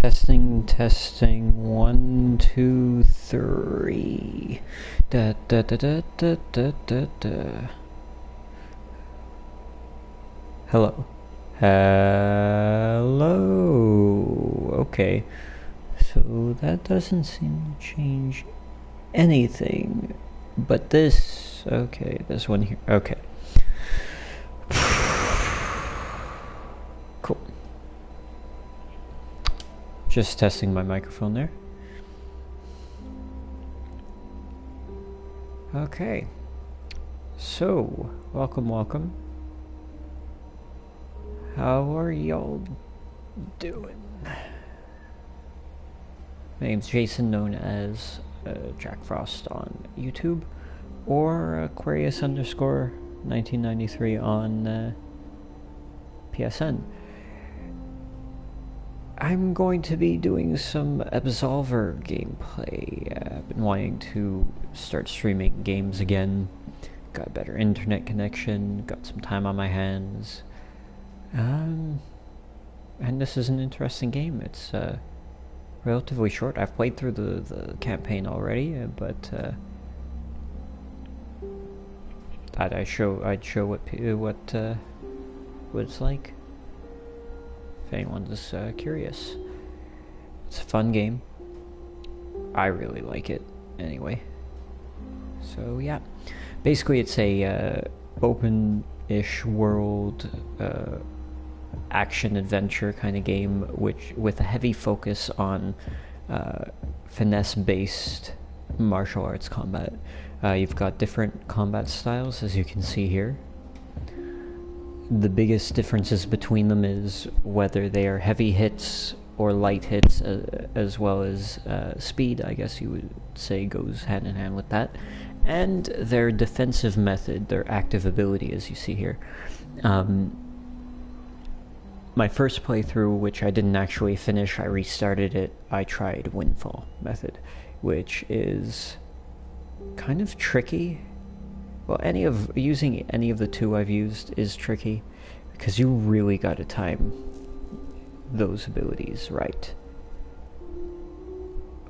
Testing, 1, 2, 3. Da da da da da da da da. Hello. Hello. Okay. So that doesn't seem to change anything. But this. Okay, this one here. Okay. Cool. Just testing my microphone there. Okay. So, welcome. How are y'all doing? My name's Jason, known as Jack Frost on YouTube, or Aquarius_1993 on PSN. I'm going to be doing some Absolver gameplay. I've been wanting to start streaming games again. Got a better internet connection, got some time on my hands. And this is an interesting game. It's relatively short. I've played through the campaign already, but I'd show what it's like, if anyone's curious. It's a fun game. I really like it anyway. So yeah, basically it's a open-ish world action adventure kind of game, which with a heavy focus on finesse-based martial arts combat. You've got different combat styles, as you can see here. The biggest differences between them is whether they are heavy hits or light hits, as well as speed, I guess you would say, goes hand in hand with that, and their defensive method, their active ability, as you see here. My first playthrough, which I didn't actually finish, I restarted it, I tried Windfall method, which is kind of tricky. Well, using any of the two I've used is tricky, because you really gotta time those abilities right.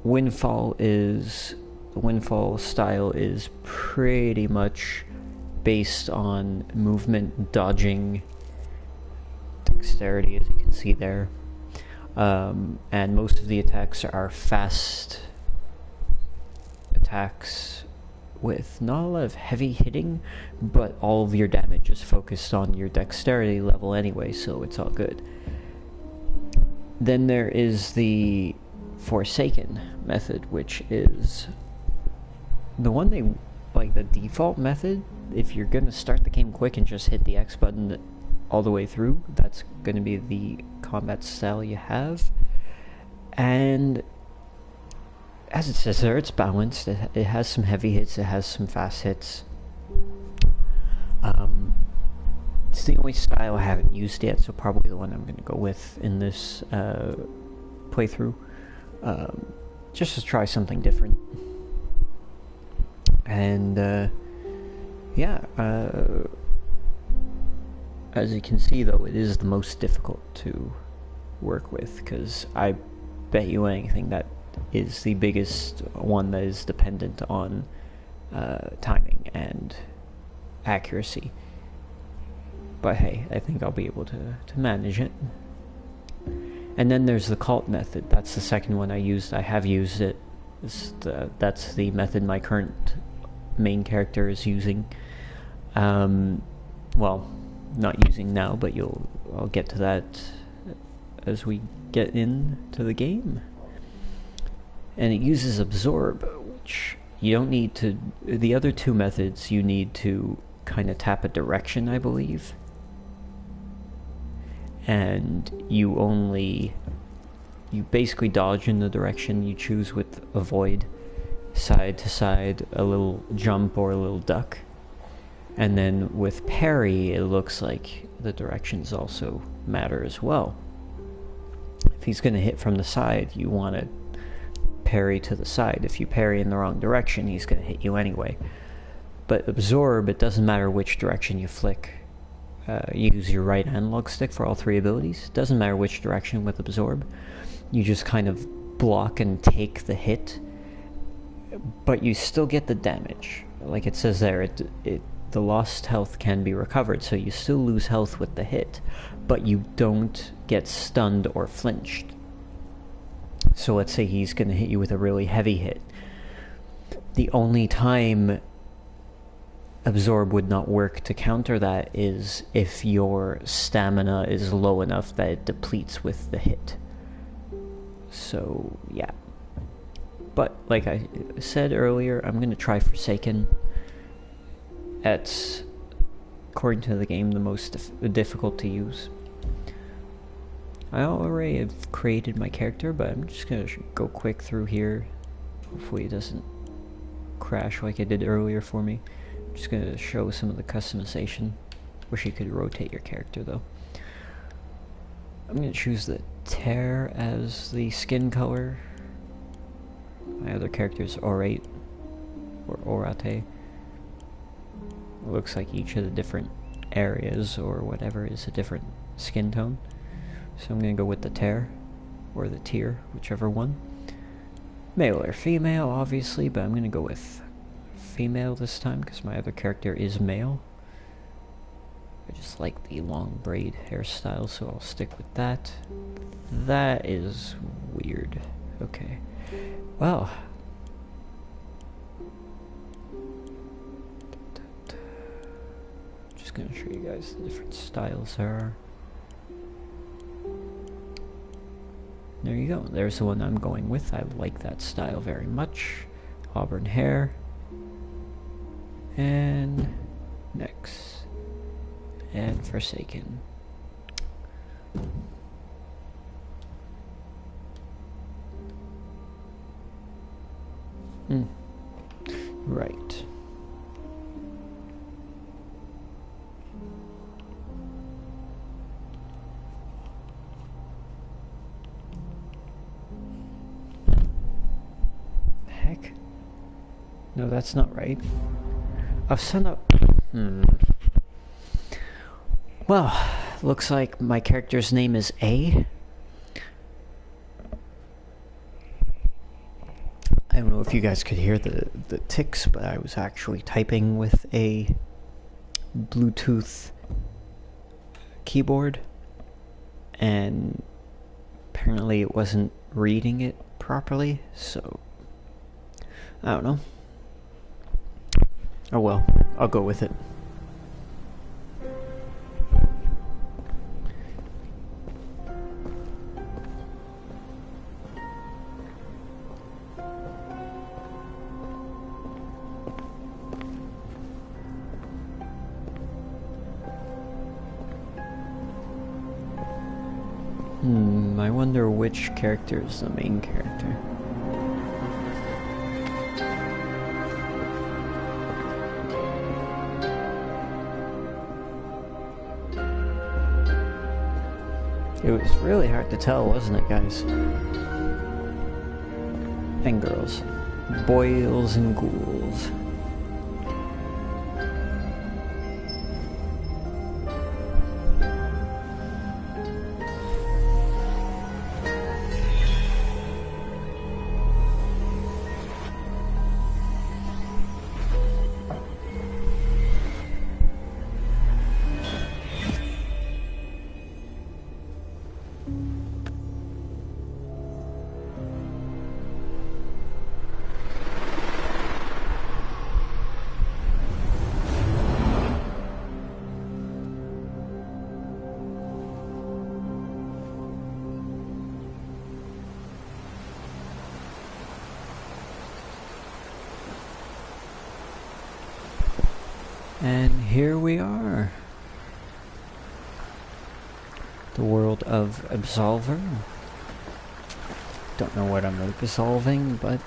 The Windfall style is pretty much based on movement, dodging, dexterity, as you can see there, and most of the attacks are fast attacks with not a lot of heavy hitting, but all of your damage is focused on your dexterity level anyway, so it's all good. Then there is the Forsaken method, which is the one the default method. If you're gonna start the game quick and just hit the X button all the way through, that's gonna be the combat style you have. And as it says there, it's balanced. It has some heavy hits, it has some fast hits. It's the only style I haven't used yet, so probably the one I'm going to go with in this playthrough, just to try something different. And as you can see, though, it is the most difficult to work with, because I bet you anything that is the biggest one that is dependent on timing and accuracy. But hey, I think I'll be able to manage it. And then there's the Cult method. That's the second one I used. I have used it. That's the method my current main character is using. Well, not using now, but I'll get to that as we get into the game. And it uses Absorb, which you don't need to. The other two methods, you need to kind of tap a direction, I believe. And you basically dodge in the direction you choose with Avoid, side to side, a little jump or a little duck. And then with Parry, it looks like the directions also matter as well. If he's going to hit from the side, you want to parry to the side. If you parry in the wrong direction, he's going to hit you anyway. But Absorb, it doesn't matter which direction you flick. use your right analog stick for all three abilities. Doesn't matter which direction with Absorb. You just kind of block and take the hit, but you still get the damage. Like it says there, the lost health can be recovered, so you still lose health with the hit, but you don't get stunned or flinched. So let's say he's going to hit you with a really heavy hit. The only time Absorb would not work to counter that is if your stamina is low enough that it depletes with the hit. So, yeah. But, like I said earlier, I'm going to try Forsaken. It's, according to the game, the most difficult to use. I already have created my character, but I'm just going to go quick through here. Hopefully it doesn't crash like it did earlier for me. I'm just going to show some of the customization. Wish you could rotate your character, though. I'm going to choose the Tear as the skin color. My other character is Orate, or Orate. It looks like each of the different areas, or whatever, is a different skin tone. So I'm going to go with the Tear, or the Tear, whichever one. Male or female, obviously, but I'm going to go with female this time, because my other character is male. I just like the long braid hairstyle, so I'll stick with that. That is weird. Okay. Well. Just gonna show you guys the different styles there are. There you go. There's the one I'm going with. I like that style very much. Auburn hair. And next. And Forsaken. Right. Heck? No, that's not right. I've sent up. Well, looks like my character's name is A. I don't know if you guys could hear the ticks, but I was actually typing with a Bluetooth keyboard, and apparently it wasn't reading it properly, so I don't know. Oh well, I'll go with it. I wonder which character is the main character. It was really hard to tell, wasn't it, guys? And girls. Boils and ghouls. And here we are. The world of Absolver. Don't know what I'm absolving, but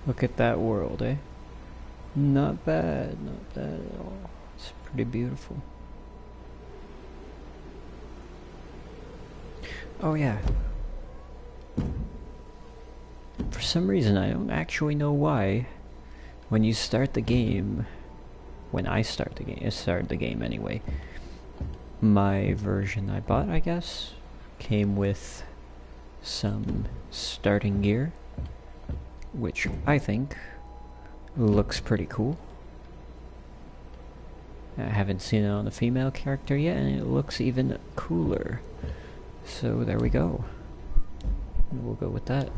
Look at that world, eh? Not bad, not bad at all. It's pretty beautiful. Oh yeah. For some reason, I don't actually know why, when you start the game, when I started the game anyway, my version I bought, I guess, came with some starting gear, which I think looks pretty cool. I haven't seen it on a female character yet, and it looks even cooler. So there we go. We'll go with that.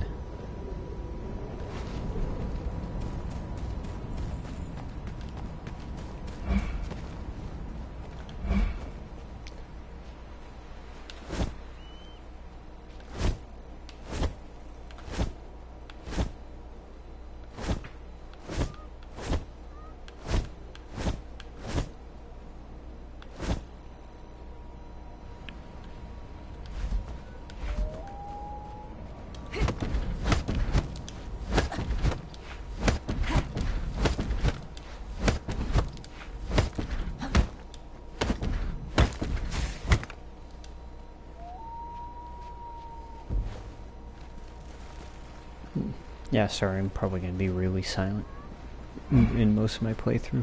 Yeah, sorry, I'm probably going to be really silent in most of my playthrough.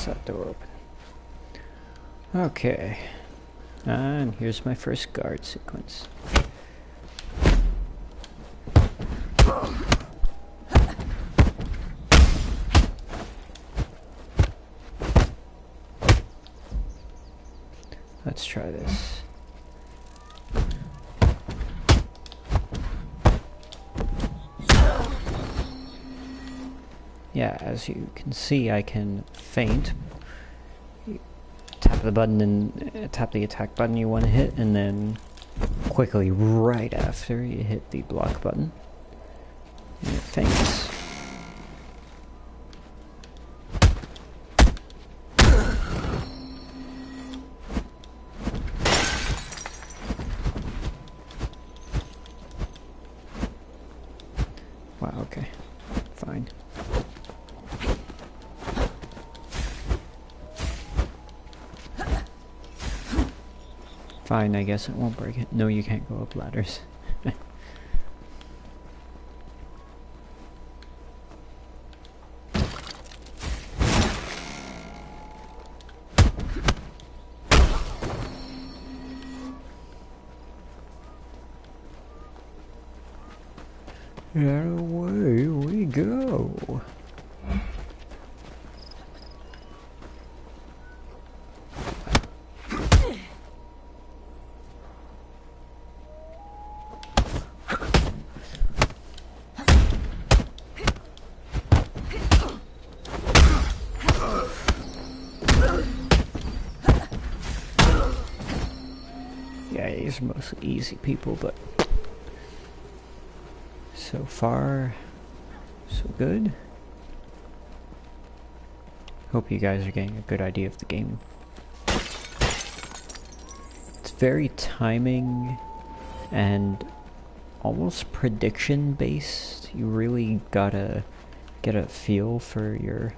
That door open. Okay, and here's my first guard sequence. Let's try this. Yeah, as you can see, I can feint. You tap the button and tap the attack button you want to hit, and then quickly right after you hit the block button, and it feints. Wow, okay, fine. Fine, I guess it won't break it. No, you can't go up ladders. And away we go. Yeah, these are mostly easy people, but so far, so good. Hope you guys are getting a good idea of the game. It's very timing and almost prediction based. You really gotta get a feel for your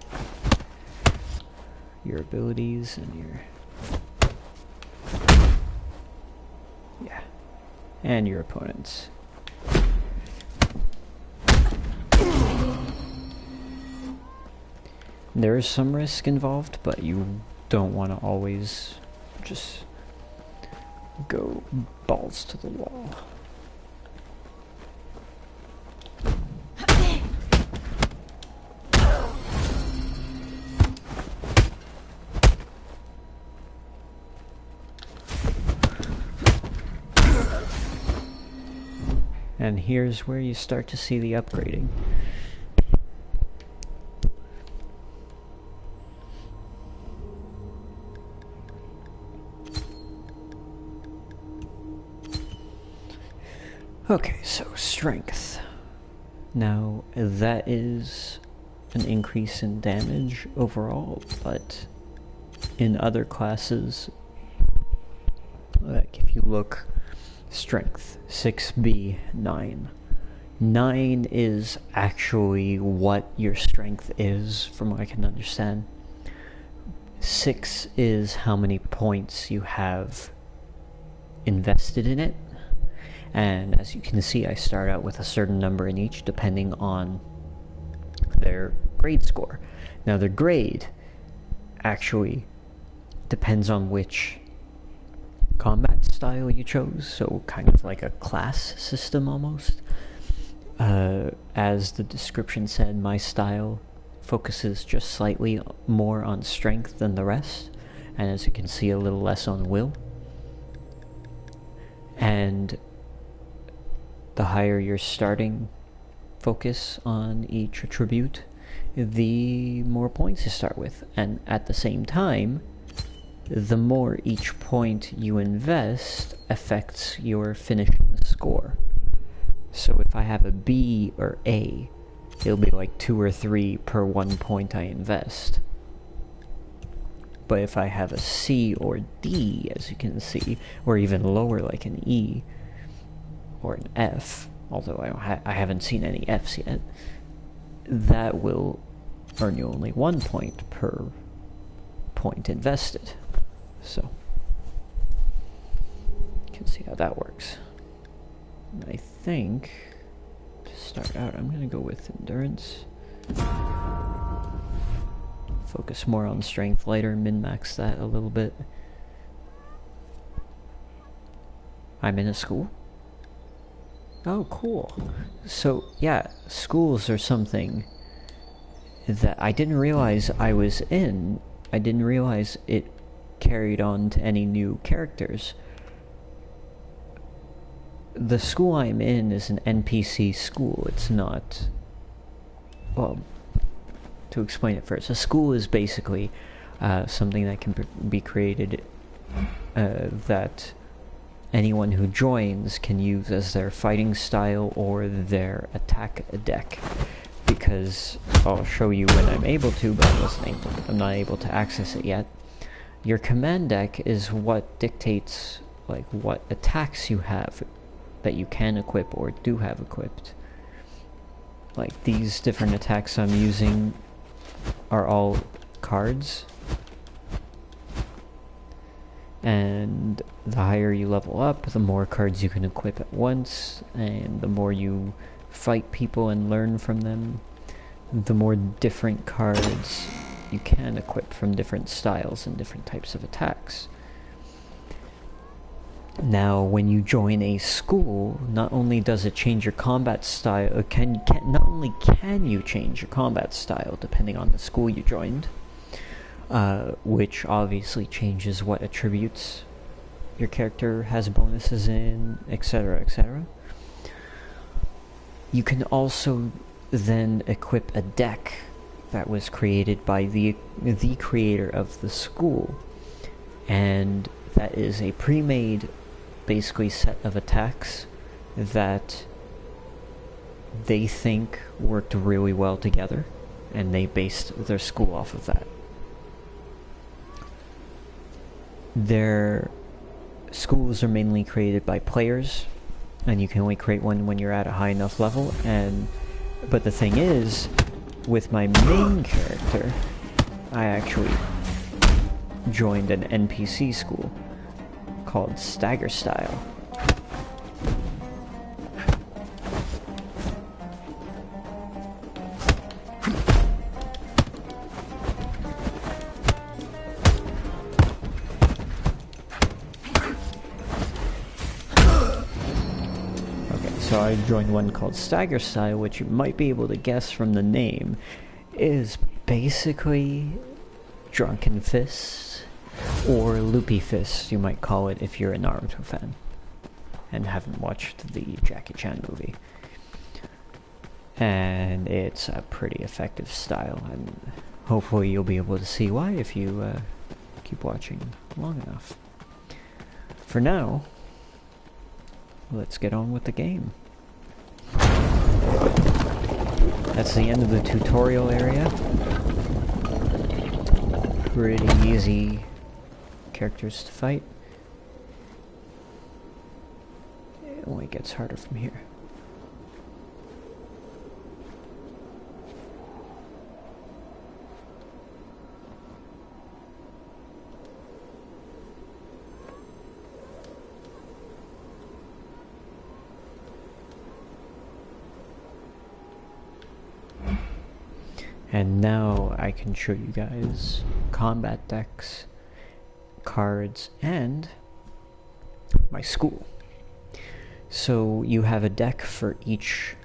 abilities and your opponents. There is some risk involved, but you don't want to always just go balls to the wall. And here's where you start to see the upgrading. Okay, so strength. Now, that is an increase in damage overall, but in other classes, like if you look, strength, 6B, 9. 9 is actually what your strength is, from what I can understand. 6 is how many points you have invested in it. And as you can see, I start out with a certain number in each depending on their grade score. Now their grade actually depends on which combat style you chose, so kind of like a class system almost. As the description said, my style focuses just slightly more on strength than the rest, and as you can see, a little less on will. And the higher your starting focus on each attribute, the more points you start with. And at the same time, the more each point you invest affects your finishing score. So if I have a B or A, it'll be like 2 or 3 per 1 point I invest. But if I have a C or D, as you can see, or even lower like an E, or an F, although I haven't seen any Fs yet, that will earn you only 1 point per point invested. So, you can see how that works. And I think, to start out, I'm going to go with endurance. Focus more on strength later, min-max that a little bit. I'm in a school. Oh, cool. So, yeah, schools are something that I didn't realize I was in. I didn't realize it carried on to any new characters. The school I'm in is an NPC school. It's not... Well, to explain it first, a school is basically something that can be created that anyone who joins can use as their fighting style or their attack deck. Because I'll show you when I'm able to, but I'm not able to access it yet. Your command deck is what dictates like what attacks you have that you can equip or do have equipped. Like these different attacks I'm using are all cards. And the higher you level up, the more cards you can equip at once, and the more you fight people and learn from them, the more different cards you can equip from different styles and different types of attacks. Now, when you join a school, not only does it change your combat style, not only can you change your combat style depending on the school you joined, which obviously changes what attributes your character has bonuses in, etc., etc. You can also then equip a deck that was created by the creator of the school, and that is a pre-made basically set of attacks that they think worked really well together, and they based their school off of that. Their schools are mainly created by players, and you can only create one when you're at a high enough level. But the thing is, with my main character, I actually joined an NPC school called Stagger Style. So I joined one called Stagger Style, which you might be able to guess from the name, is basically Drunken Fist, or Loopy Fist, you might call it if you're a Naruto fan. and haven't watched the Jackie Chan movie. And it's a pretty effective style, and hopefully you'll be able to see why if you keep watching long enough. For now, let's get on with the game. That's the end of the tutorial area. Pretty easy characters to fight. It only gets harder from here. And now I can show you guys combat decks, cards, and my school. So you have a deck for each,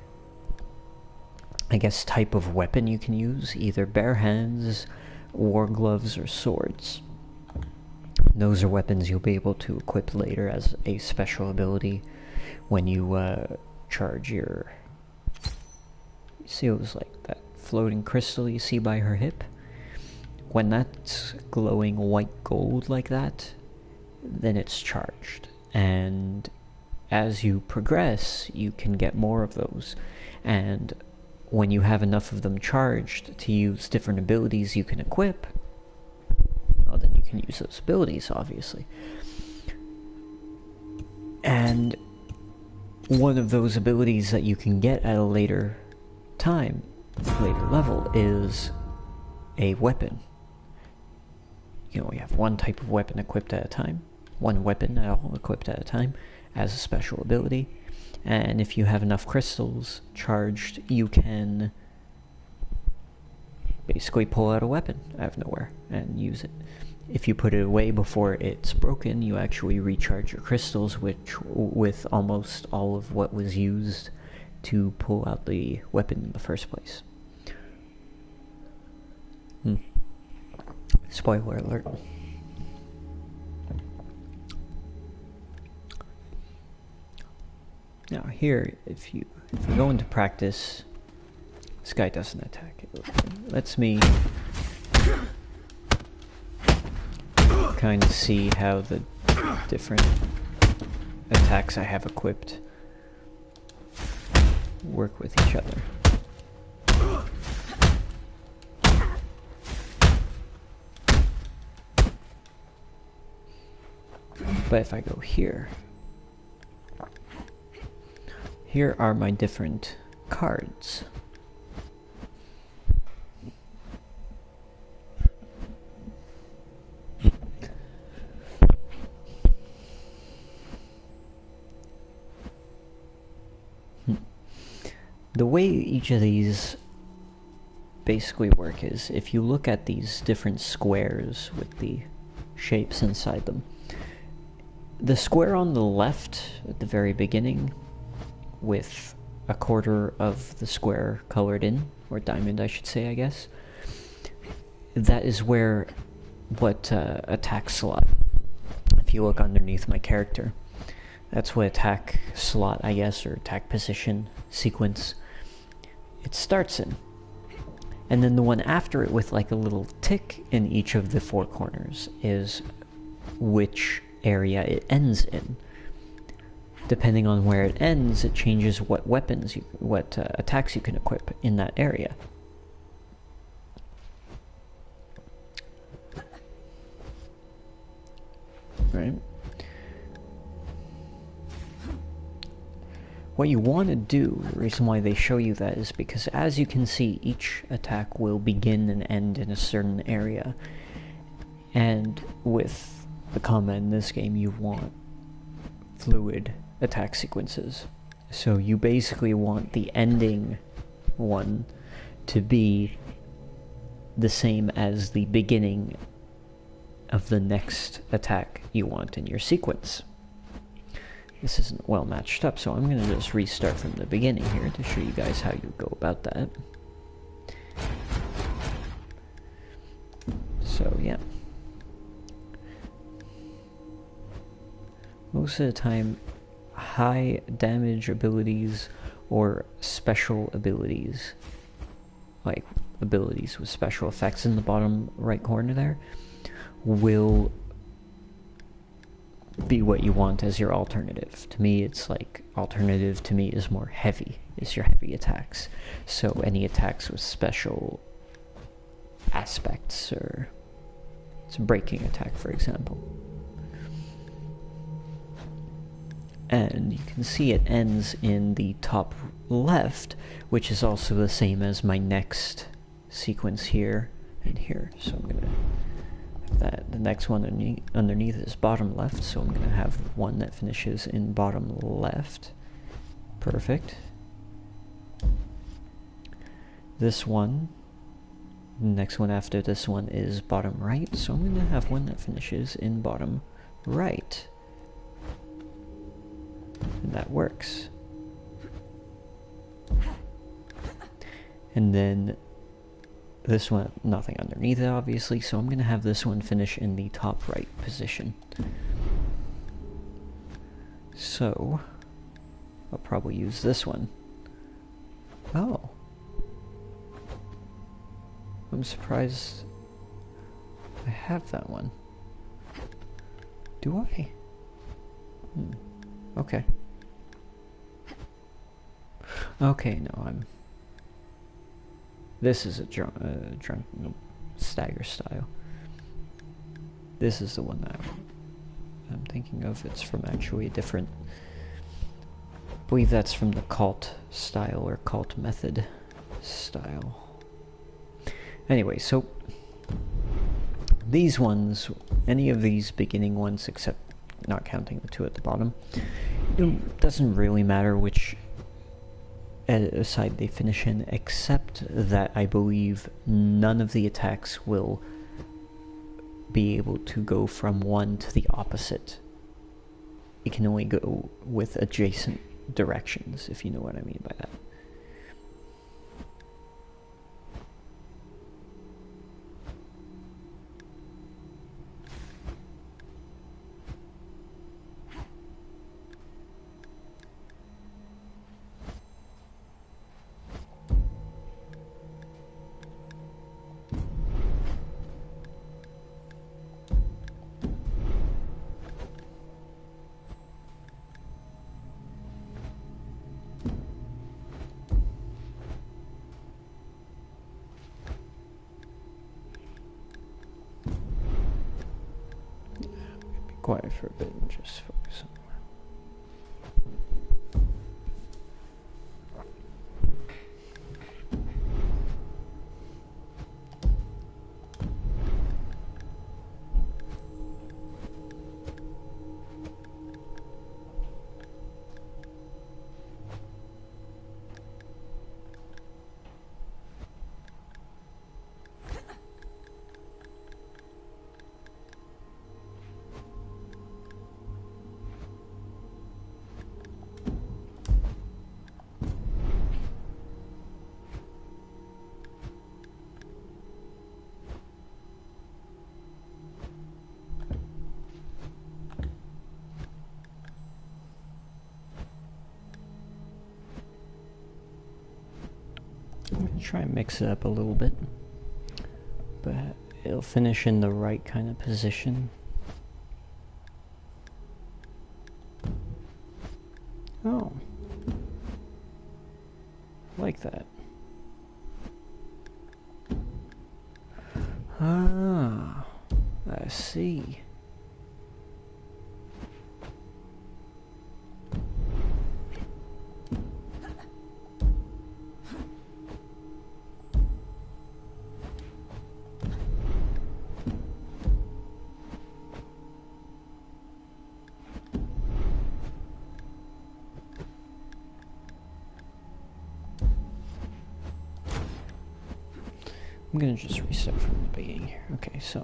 I guess, type of weapon you can use, either bare hands, war gloves, or swords. Those are weapons you'll be able to equip later as a special ability when you charge your... You see it was like that floating crystal you see by her hip? When that's glowing white gold like that, then it's charged. And as you progress, you can get more of those. And when you have enough of them charged to use different abilities you can equip, well, then you can use those abilities, obviously. And one of those abilities that you can get at a later time, later level, is a weapon. You know, you have one type of weapon equipped at a time, one weapon all equipped at a time as a special ability, and if you have enough crystals charged, you can basically pull out a weapon out of nowhere and use it. If you put it away before it's broken, you actually recharge your crystals, which with almost all of what was used to pull out the weapon in the first place. Spoiler alert. Now here, if you go into practice, this guy doesn't attack. It lets me kind of see how the different attacks I have equipped work with each other. But if I go here, here are my different cards. The way each of these basically work is, if you look at these different squares with the shapes inside them, the square on the left at the very beginning with a quarter of the square colored in, or diamond I should say, I guess, that is where what attack slot, if you look underneath my character, that's what attack slot, I guess, or attack position sequence it starts in. And then the one after it with like a little tick in each of the four corners is which area it ends in. Depending on where it ends, it changes what weapons what attacks you can equip in that area. Right? What you want to do, the reason why they show you that is because, as you can see, each attack will begin and end in a certain area. And with the combat in this game, you want fluid attack sequences. So you basically want the ending one to be the same as the beginning of the next attack you want in your sequence. This isn't well matched up, so I'm going to just restart from the beginning here to show you guys how you go about that. So, yeah. Most of the time, high damage abilities or special abilities, like abilities with special effects in the bottom right corner there, will be what you want as your alternative. To me, it's like alternative to me is more heavy, is your heavy attacks. So any attacks with special aspects, or it's a breaking attack, for example. And you can see it ends in the top left, which is also the same as my next sequence here and here. So I'm gonna have that. The next one underneath is bottom left, so I'm gonna have one that finishes in bottom left. Perfect. This one, the next one after this one is bottom right, so I'm gonna have one that finishes in bottom right. And that works. And then this one, nothing underneath it obviously, so I'm going to have this one finish in the top right position. So I'll probably use this one. Oh. I'm surprised I have that one. Do I? Okay. Okay, no, this is a stagger style. This is the one that I'm thinking of. It's from actually a different... I believe that's from the cult style, or cult method style. Anyway, so these ones, any of these beginning ones, except not counting the two at the bottom, it doesn't really matter which side they finish in, except that I believe none of the attacks will be able to go from one to the opposite. It can only go with adjacent directions, if you know what I mean by that. Quiet for a bit and just focus on I'm going to try and mix it up a little bit, but it'll finish in the right kind of position. Oh, like that. Ah, I see. I'm gonna just reset from the beginning here. Okay, so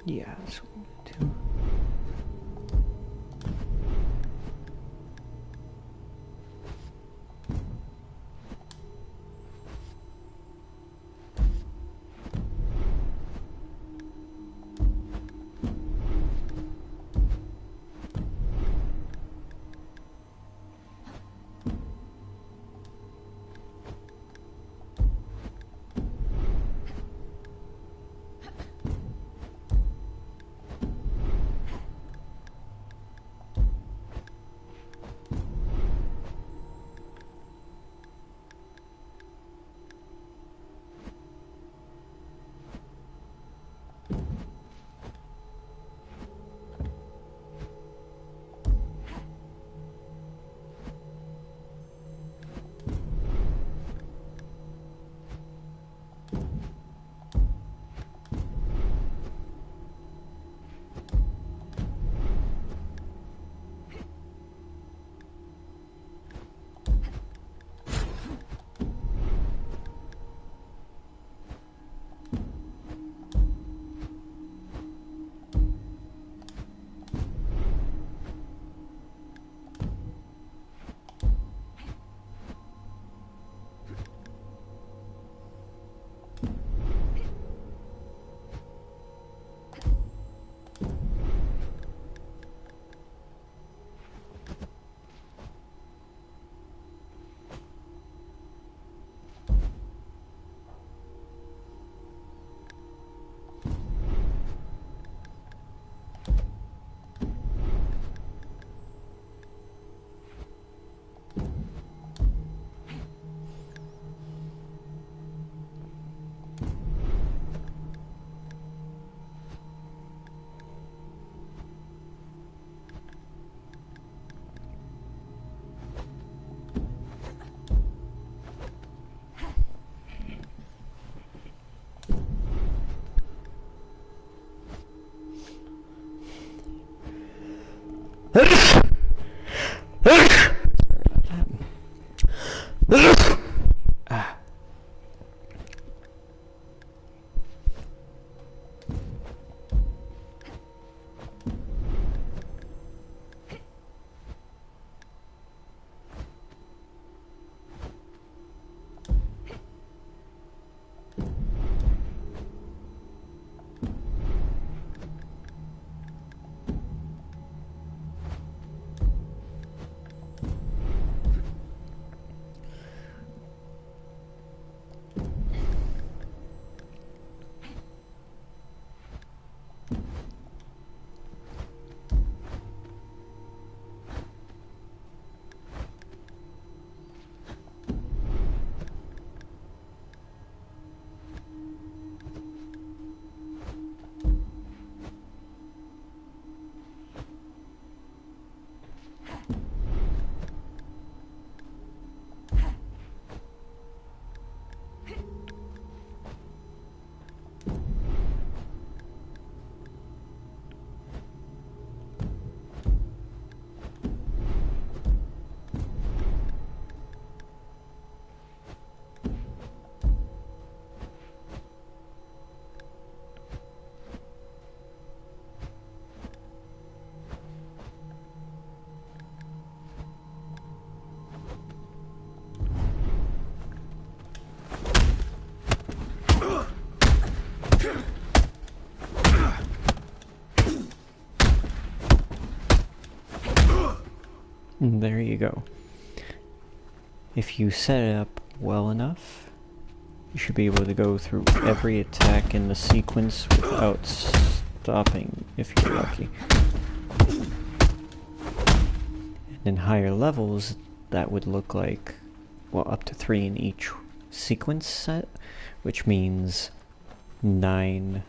Yeah, that's what I'm gonna do. There you go. If you set it up well enough, you should be able to go through every attack in the sequence without stopping, if you're lucky. And in higher levels, that would look like, well, up to 3 in each sequence set, which means 12.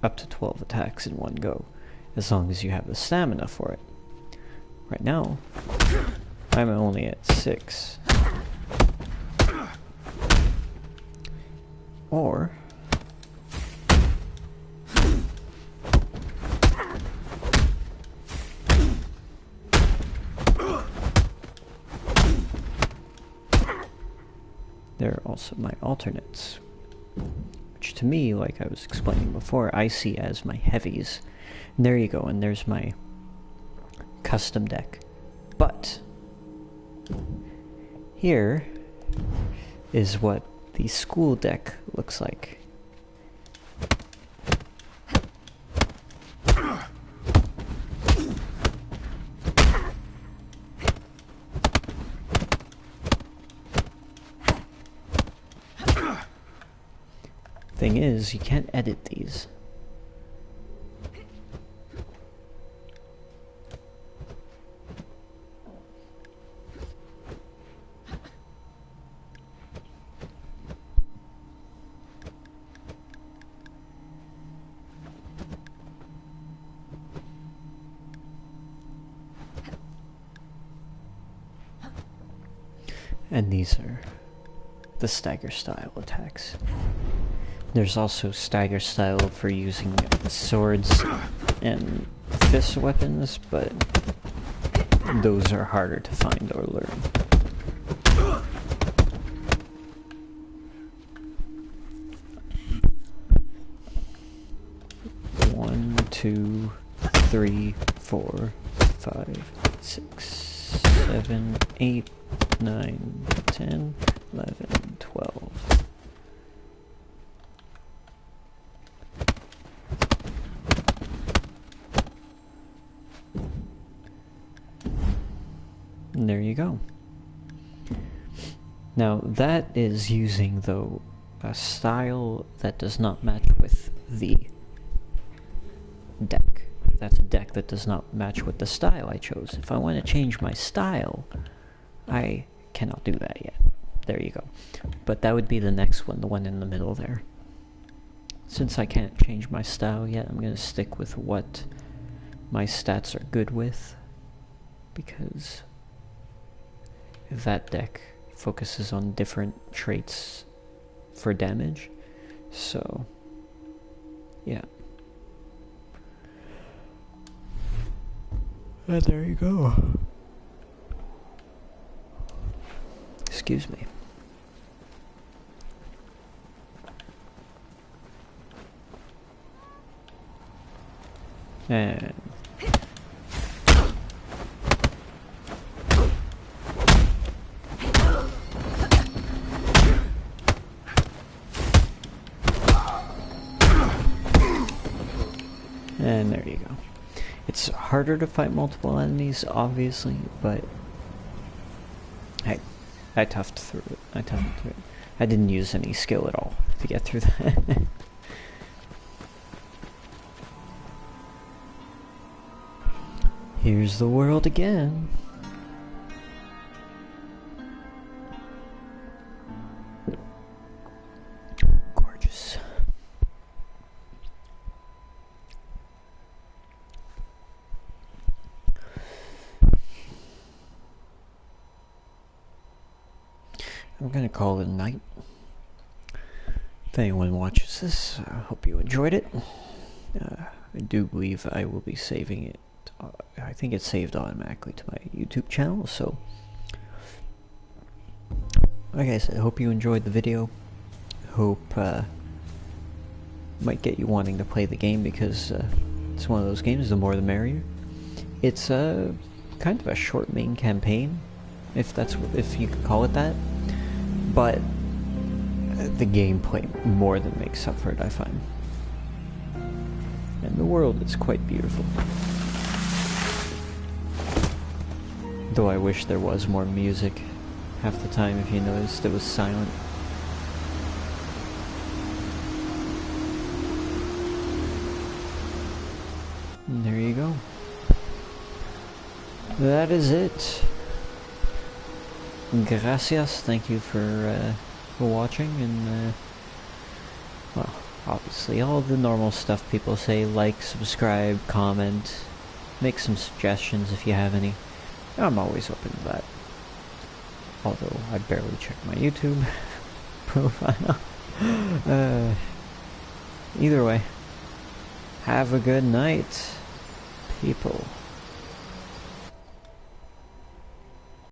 Up to 12 attacks in one go, as long as you have the stamina for it. Right now, I'm only at 6. Or there are also my alternates, which to me, like I was explaining before, I see as my heavies. And there you go, and there's my custom deck. But here is what the school deck looks like. Thing is, you can't edit these. And these are the stagger style attacks. There's also stagger style for using swords and fist weapons, but those are harder to find or learn. 1, 2, 3, 4, 5, 6, 7, 8, 9, 10, 11, 12. And there you go. Now that is using, though, a style that does not match with the deck. That's a deck that does not match with the style I chose. If I want to change my style, I cannot do that yet. There you go. But that would be the next one, the one in the middle there. Since I can't change my style yet, I'm going to stick with what my stats are good with, because that deck focuses on different traits for damage. So, yeah. And there you go. Excuse me. And there you go. It's harder to fight multiple enemies, obviously, but hey, I toughed through it. I didn't use any skill at all to get through that. Here's the world again. Gorgeous. I'm gonna call it a night. If anyone watches this, I hope you enjoyed it. I do believe I will be saving it. I think it's saved automatically to my YouTube channel, so like I said, I hope you enjoyed the video. Hope might get you wanting to play the game, because it's one of those games, the more the merrier. It's kind of a short main campaign, if you could call it that, but the gameplay more than makes up for it, I find. And the world is quite beautiful. Though I wish there was more music. Half the time, if you noticed, it was silent. And there you go. That is it. Gracias. Thank you for watching, and well, obviously all the normal stuff people say: like, subscribe, comment, make some suggestions if you have any. I'm always open to that. Although I barely check my YouTube profile. Either way, have a good night, people.